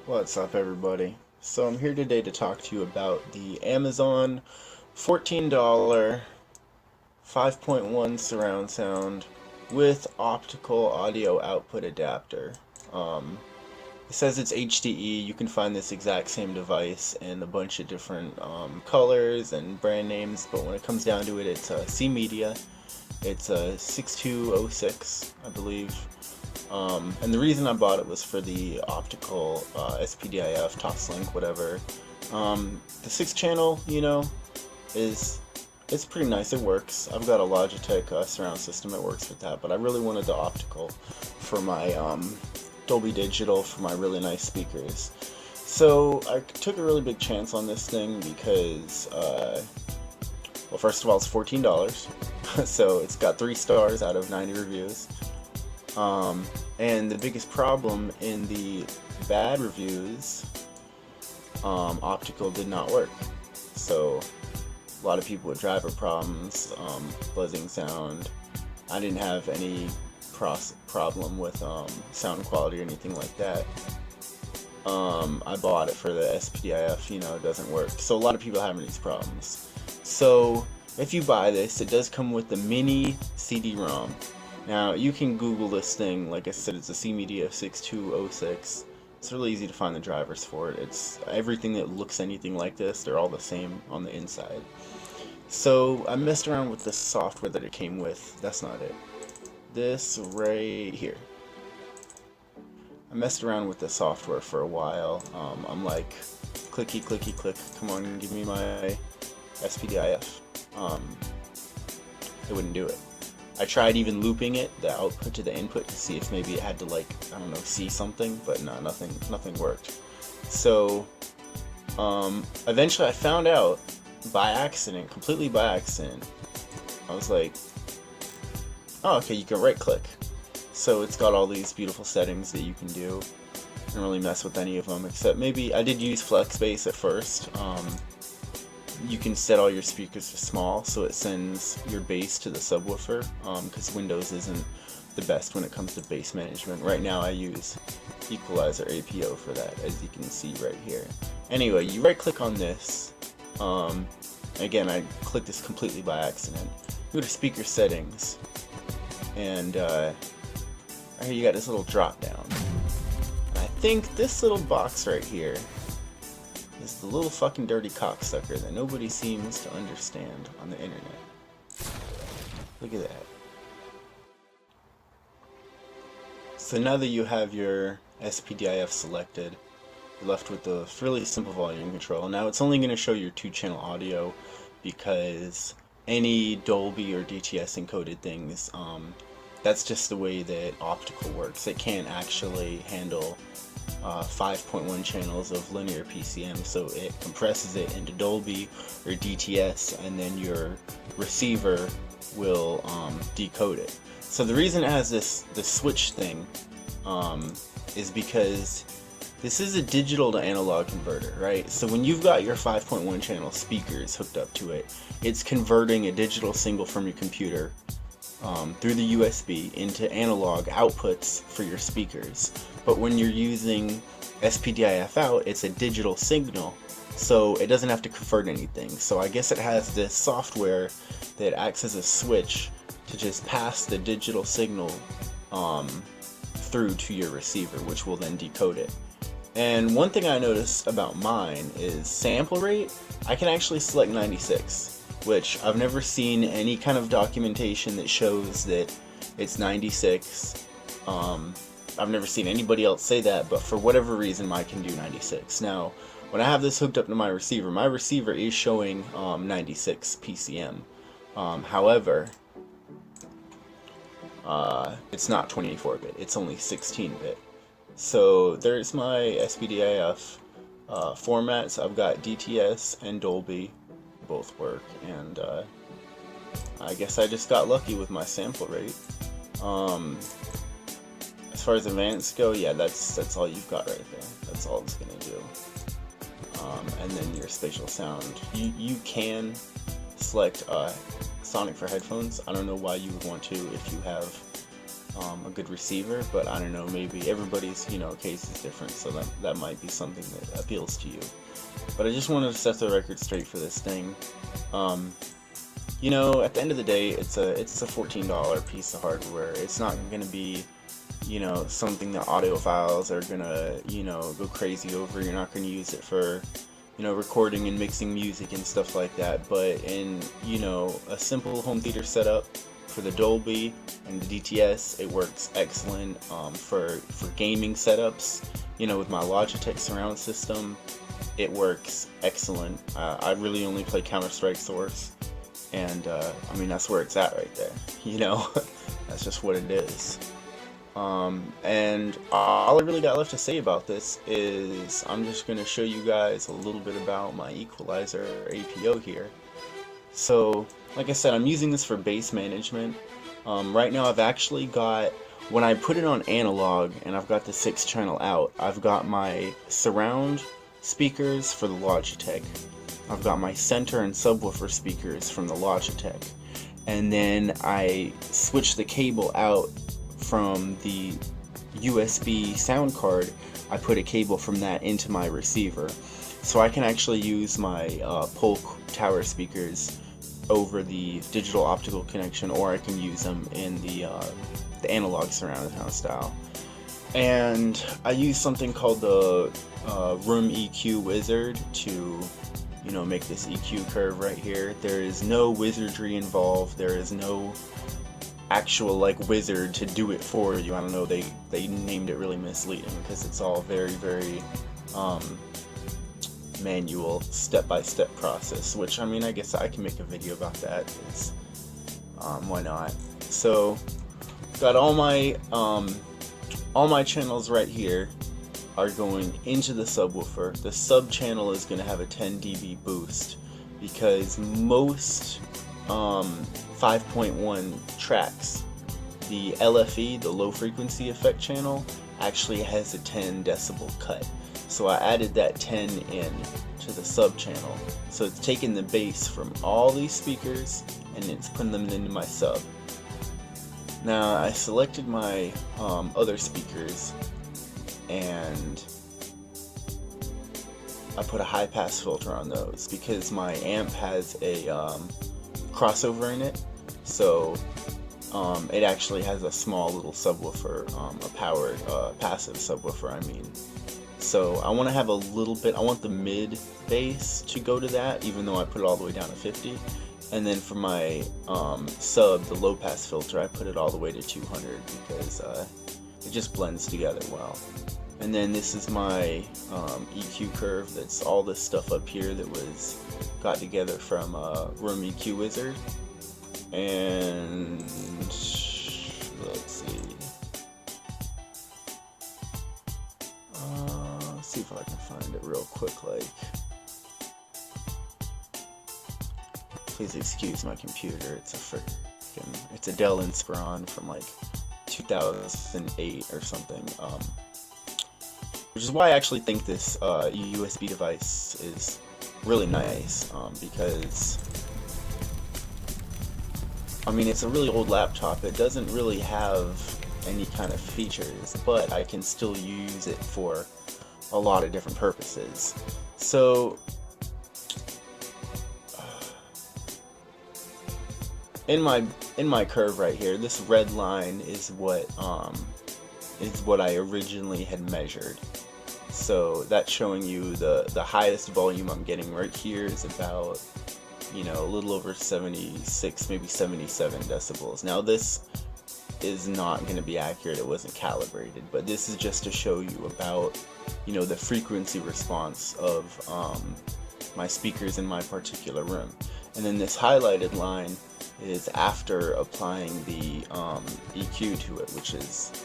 What's up, everybody? So I'm here today to talk to you about the Amazon $14 5.1 surround sound with optical audio output adapter. It says it's HDE. You can find this exact same device in a bunch of different colors and brand names, but when it comes down to it, it's C-Media. It's a 6206, I believe. And the reason I bought it was for the optical SPDIF, Toslink, whatever. The 6-channel, it's pretty nice. It works. I've got a Logitech surround system. It works with that, but I really wanted the optical for my Dolby Digital, for my really nice speakers. So I took a really big chance on this thing because, well, first of all, it's $14, so it's got 3 stars out of 90 reviews. And the biggest problem in the bad reviews, optical did not work. So a lot of people with driver problems, buzzing sound. I didn't have any problem with sound quality or anything like that. I bought it for the SPDIF, it doesn't work. So a lot of people are having these problems. So if you buy this, it does come with the mini CD-ROM. Now, you can Google this thing. Like I said, it's a C-Media 6206. It's really easy to find the drivers for it. It's everything that looks anything like this, they're all the same on the inside. So I messed around with the software that it came with. That's not it. This right here. I messed around with the software for a while. I'm like, clicky, clicky, click. Come on, give me my SPDIF. It wouldn't do it. I tried even looping it, the output to the input, to see if maybe it had to, like, I don't know, see something, but no, nothing worked. So, eventually I found out, by accident, completely by accident, I was like, oh, okay, you can right-click. So it's got all these beautiful settings that you can do. I didn't really mess with any of them, except maybe, I did use flex bass at first. You can set all your speakers to small, so it sends your bass to the subwoofer, because Windows isn't the best when it comes to bass management. Right now I use Equalizer APO for that, as you can see right here. Anyway, you right click on this. Again, I clicked this completely by accident. Go to speaker settings, and right here you got this little drop down. And I think this little box right here is the little fucking dirty cocksucker that nobody seems to understand on the internet. Look at that. So now that you have your SPDIF selected, you're left with the really simple volume control. Now it's only going to show your 2-channel audio because any Dolby or DTS encoded things, that's just the way that optical works. It can't actually handle 5.1 channels of linear PCM, so it compresses it into Dolby or DTS, and then your receiver will decode it. So the reason it has this switch thing is because this is a digital to analog converter, right? So when you've got your 5.1 channel speakers hooked up to it, it's converting a digital signal from your computer through the USB into analog outputs for your speakers. But when you're using SPDIF out, it's a digital signal, so it doesn't have to convert anything. So I guess it has this software that acts as a switch to just pass the digital signal through to your receiver, which will then decode it. And one thing I noticed about mine is sample rate. I can actually select 96, which I've never seen any kind of documentation that shows that it's 96. I've never seen anybody else say that, but for whatever reason, mine can do 96. Now, when I have this hooked up to my receiver is showing 96 PCM. However, it's not 24-bit, it's only 16-bit. So there's my SPDIF formats. I've got DTS and Dolby, both work, and I guess I just got lucky with my sample rate. As far as advanced go, yeah, that's all you've got right there. That's all it's gonna do. And then your spatial sound. You can select sonic for headphones. I don't know why you would want to if you have a good receiver, but I don't know, maybe everybody's, you know, case is different, so that might be something that appeals to you. But I just wanted to set the record straight for this thing. You know, at the end of the day, it's a $14 piece of hardware. It's not going to be, you know, something that audiophiles are going to, you know, go crazy over. You're not going to use it for, you know, recording and mixing music and stuff like that. But in, you know, a simple home theater setup for the Dolby and the DTS, it works excellent. For gaming setups, you know, with my Logitech surround system, it works excellent. I really only play Counter-Strike Source, and I mean, that's where it's at right there, you know. That's just what it is. And all I really got left to say about this is I'm just going to show you guys a little bit about my Equalizer APO here. So, like I said, I'm using this for bass management. Right now I've actually got, when I put it on analog and I've got the 6-channel out, I've got my surround speakers for the Logitech. I've got my center and subwoofer speakers from the Logitech. And then I switch the cable out from the USB sound card. I put a cable from that into my receiver. So I can actually use my Polk tower speakers over the digital optical connection, or I can use them in the analog surround sound style. And I use something called the Room EQ Wizard to, you know, make this EQ curve right here. There is no wizardry involved. There is no actual like wizard to do it for you. I don't know, they named it really misleading because it's all very manual, step-by-step process, which, I mean, I guess I can make a video about that. Why not? So got all my channels right here are going into the subwoofer. The sub channel is going to have a 10 dB boost because most 5.1 tracks, the LFE, the low frequency effect channel, actually has a 10 decibel cut. So I added that 10 in to the sub channel. So it's taking the bass from all these speakers and it's putting them into my sub. Now I selected my other speakers and I put a high pass filter on those because my amp has a crossover in it. So it actually has a small little subwoofer, a powered passive subwoofer, I mean. So I want to have a little bit, I want the mid bass to go to that, even though I put it all the way down to 50. And then for my sub, the low pass filter, I put it all the way to 200 because it just blends together well. And then this is my EQ curve. That's all this stuff up here that was got together from Room EQ Wizard. And let's see. See if I can find it real quick. Like, please excuse my computer. It's a Dell Inspiron from like 2008 or something. Which is why I actually think this USB device is really nice, because I mean, it's a really old laptop. It doesn't really have any kind of features, but I can still use it for a lot of different purposes. So in my curve right here, this red line is what I originally had measured. So that's showing you the highest volume I'm getting right here is about, you know, a little over 76, maybe 77 decibels. Now this is not going to be accurate, it wasn't calibrated, but this is just to show you about, you know, the frequency response of my speakers in my particular room. And then this highlighted line is after applying the EQ to it, which is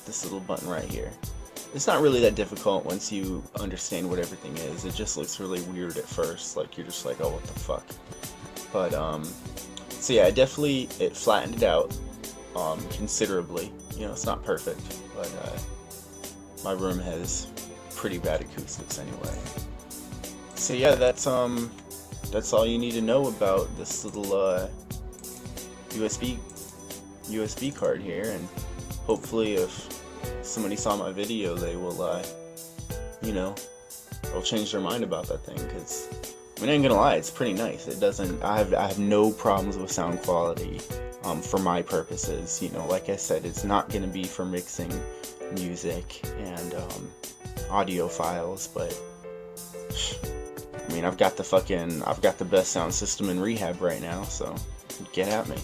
this little button right here. It's not really that difficult once you understand what everything is. It just looks really weird at first, like you're just like, oh, what the fuck. But so yeah, it flattened it out considerably. You know, it's not perfect, but my room has pretty bad acoustics anyway. So yeah, that's all you need to know about this little USB card here. And hopefully if somebody saw my video, they will, you know, they'll change their mind about that thing, because I mean, I ain't gonna lie, it's pretty nice. It doesn't, I have no problems with sound quality, for my purposes. You know, like I said, it's not gonna be for mixing music and, audio files, but, I mean, I've got the best sound system in rehab right now, so get at me.